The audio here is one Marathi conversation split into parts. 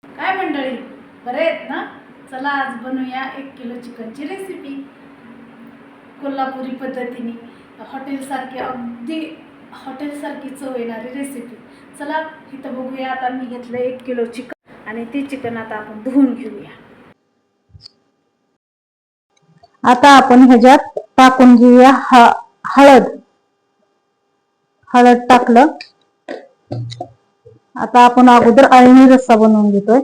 काय मंडळी, बरे आहेत ना? चला आज बनवूया 1 किलो चिकनची रेसिपी कोल्हापुरी पद्धतीने, हॉटेलसारखी, अगदी हॉटेलसारखी चव येणारी रेसिपी. चला इथं बघूया. आता मी घेतलं 1 किलो चिकन आणि ते चिकन आता आपण धुवून घेऊया. आता आपण ह्याच्यात टाकून घेऊया हळद. हळद टाकलं. आता आपण अगोदर अळणी रस्सा बनवून घेतोय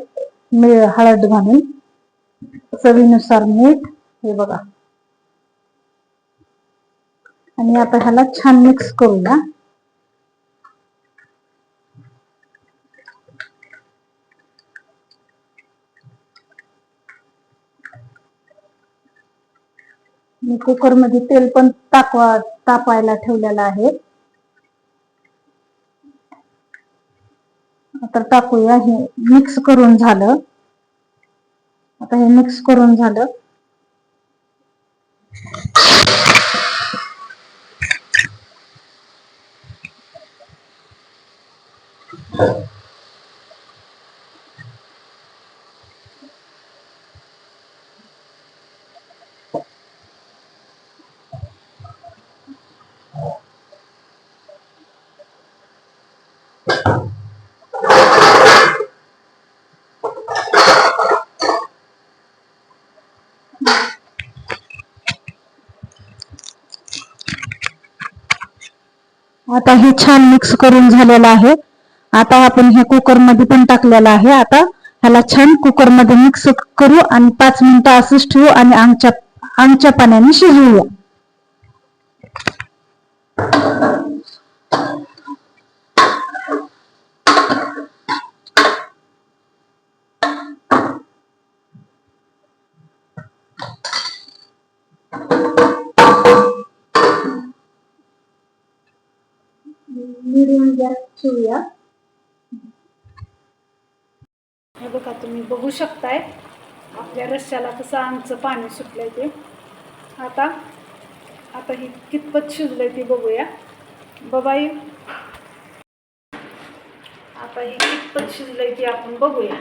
हळद घालून. चवीनुसार मीठ, हे बघा. आणि आता ह्याला छान मिक्स करूया. मी कुकर मध्ये तेल पण तापायला ठेवलेलं आहे. आता टाकूया. हे मिक्स करून झालं. आता हे मिक्स करून झालं. आता हे छान मिक्स करून झालेलं आहे. आता आपण हे कुकर मध्ये पण टाकलेलं आहे. आता ह्याला छान कुकर मध्ये मिक्स करू आणि 5 मिनिटं असंच ठेवू आणि आमच्या पाण्याने शिजवूया. मीडियम गॅस ठेवूया. हे बघा, तुम्ही बघू शकताय आपल्या रश्श्याला कसं आमचं पाणी सुटलंय ते. आता ही कितपत शिजलंय ते बघूया. बाबाई, आता ही कितपत शिजलंय ते आपण बघूया.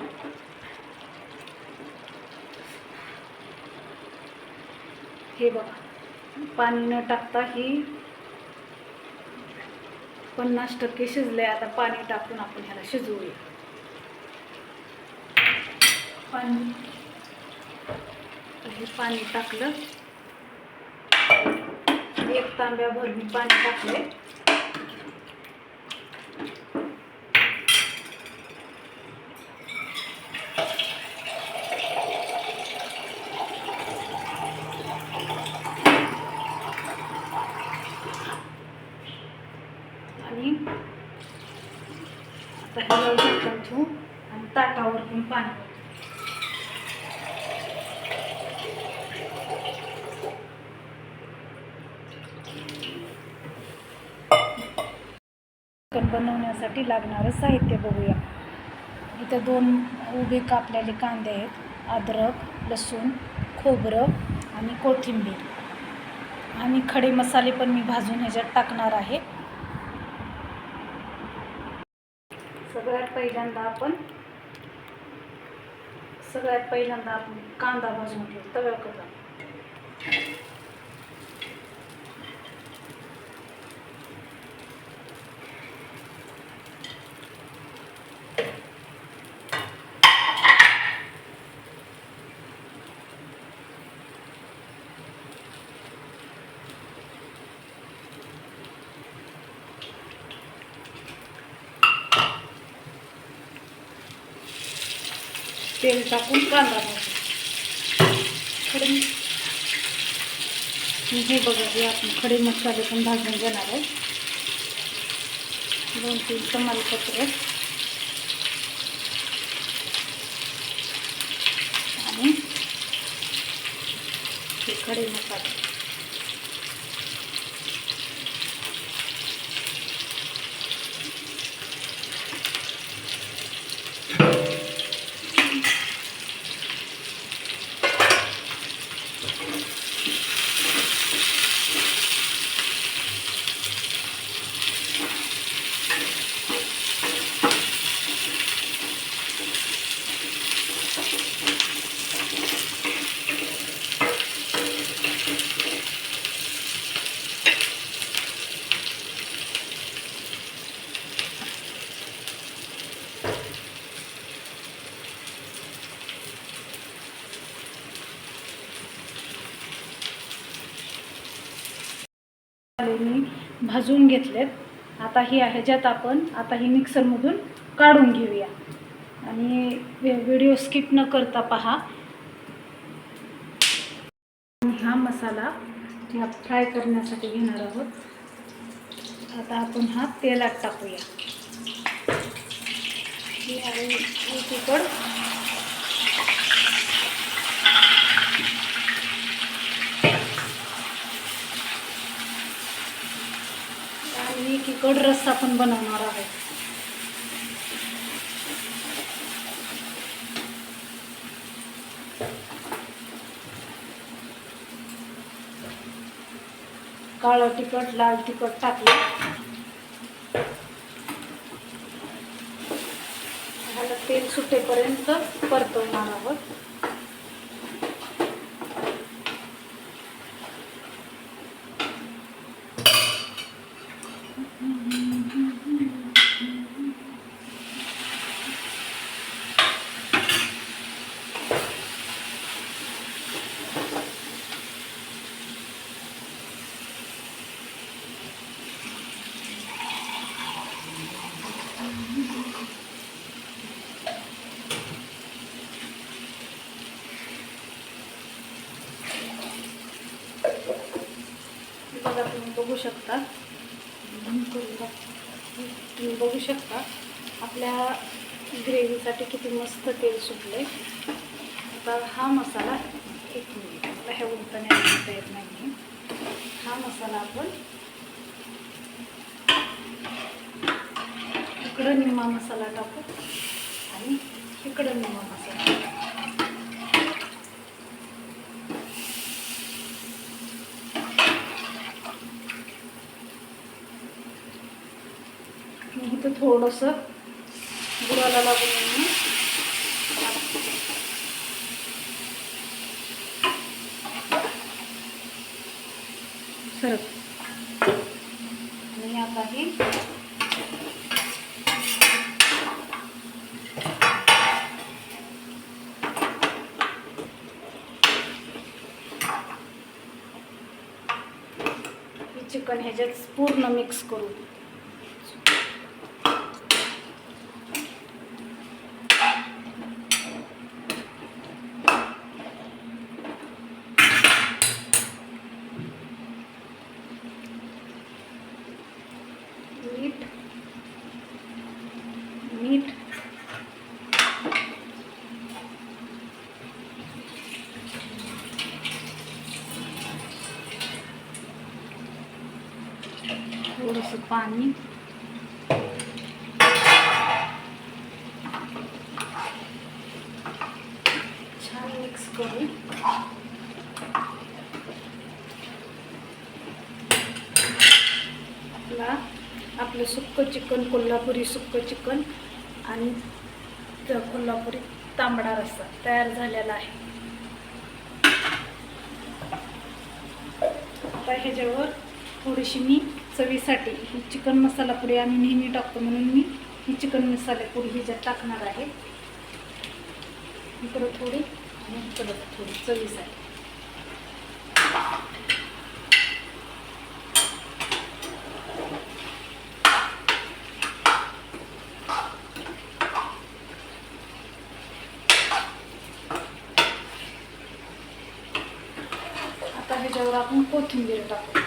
हे बघा, पाणी न टाकता ही 50% शिजलंय. आता पाणी टाकून आपण ह्याला शिजवूया. हे पाणी टाकलं. 1 तांब्याभर मी पाणी टाकले. आणि आता ह्याला झाकण ठेवू आणि ताटावर पण पाणी. चिकन बनवण्यासाठी लागणारं साहित्य बघूया. इथं 2 उभे कापलेले कांदे आहेत, अद्रक, लसूण, खोबरं आणि कोथिंबीर. आणि खडे मसाले पण मी भाजून ह्याच्यात टाकणार आहे. सगळ्यात पहिल्यांदा आपण कांदा भाजून घेऊ तव्यावर. तेल टाकून कांदा भाजू. हे बघा, हे आपण खडे मसाले पण भाजून घेणार आहे. 2-3 तमालपत्र आणि हे खडे मसाले. भाजून घेतलेत. आता ही ह्याच्यात आपण आता ही मिक्सरमधून काढून घेऊया आणि व्हिडिओ स्किप न करता पहा. हा मसाला ह्या फ्राय करण्यासाठी घेणार आहोत. आता आपण हा तेलात टाकूया. आणि एकीकडे रस्सा पण बनवणार आहोत. काळं तिखट, लाल तिखट टाकले. ह्याला तेल सुटेपर्यंत परतवणार आहोत. बघा, तुम्ही बघू शकता, आपल्या ग्रेव्हीसाठी किती मस्त तेल सुटले. आता हा मसाला, एक मिनिट, मला ह्या उलटण्या बनवता येत नाही. हा मसाला आपण इकडं निम्मा मसाला टाकू आणि इकडं निम्मा मसाला. इथं थोडंसं बुडाला लागून म्हणून सरक. आणि आता ही चिकन ह्याच्यात पूर्ण मिक्स करू. मीठ थोडंसं पाणी, छान मिक्स करू. आपलं सुक्कं चिकन, कोल्हापुरी सुक्कं चिकन आणि कोल्हापुरी तांबडा रस्सा तयार झालेला आहे. आता ह्याच्यावर थोडीशी मी चवीसाठी ही चिकन मसाला पुडी आम्ही नेहमी टाकतो म्हणून मी ही चिकन मसाला पुडी ह्याच्यात टाकणार आहे. इकडं थोडी आणि इकडं थोडी चवीसाठी. आता ह्याच्यावर आपण कोथिंबीर टाकू.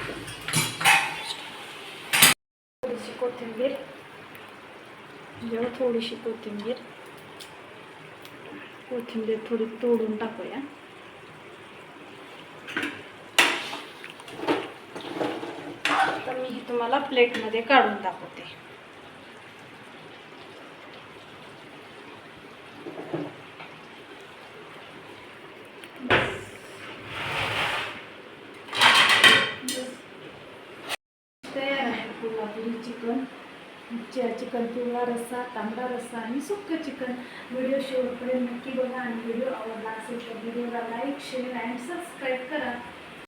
थोडीशी कोथिंबीर, थोडीशी कोथिंबीर थोडी तोडून टाकूया. तर मी तुम्हाला प्लेटमध्ये काढून दाखवते. तयार आहे कोल्हापुरी चिकन. चिकन पिवळा रस्सा, तांबडा रस्सा आणि सुक्कं चिकन. व्हिडिओ शेवटपर्यंत नक्की बघा आणि व्हिडिओ आवडला असेल तर व्हिडिओला लाईक, शेअर आणि सबस्क्राईब करा.